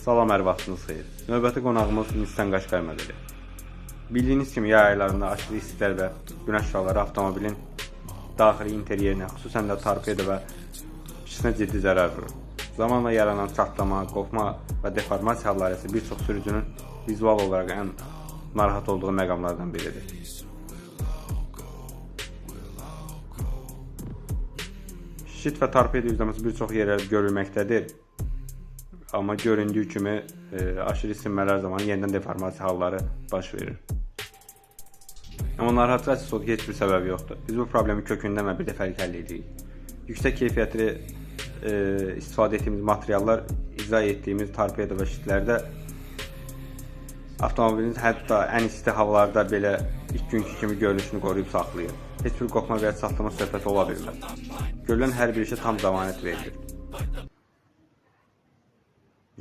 Salam, hər vaxtınız xeyir. Növbəti qonağımız Nissan Qashqai modeli. Bildiyiniz kimi yay aylarında aşırı istilər və günəş şüaları avtomobilin daxili interyerinə, xüsusən də torpedo və içinə ciddi zərər vurur. Zamanla yaranan çatlama, qopma və deformasiya halları isə bir çox sürücünün vizual olaraq ən narahat olduğu məqamlardan biridir. Şit və torpedo yüzləməsi bir çox yerlərdə görülməkdədir. Amma göründüyü kimi aşırı isinmələr zamanı yenidən deformasiya halları baş verir. Amma narahatçı açısı odur ki, heç bir səbəbi yoxdur. Biz bu problemi kökündən və bir dəfəlik həll edirik. Yüksək keyfiyyətli istifadə etdiyimiz materiallar icra etdiyimiz torpedo və şitlərdə avtomobilin hətta ən isti havalarda belə ilk günkü kimi görünüşünü qoruyub saxlayır. Heç bir qopma və ya çatlama söhbəti ola bilməz. Görülən hər bir işə tam zəmanət verilir.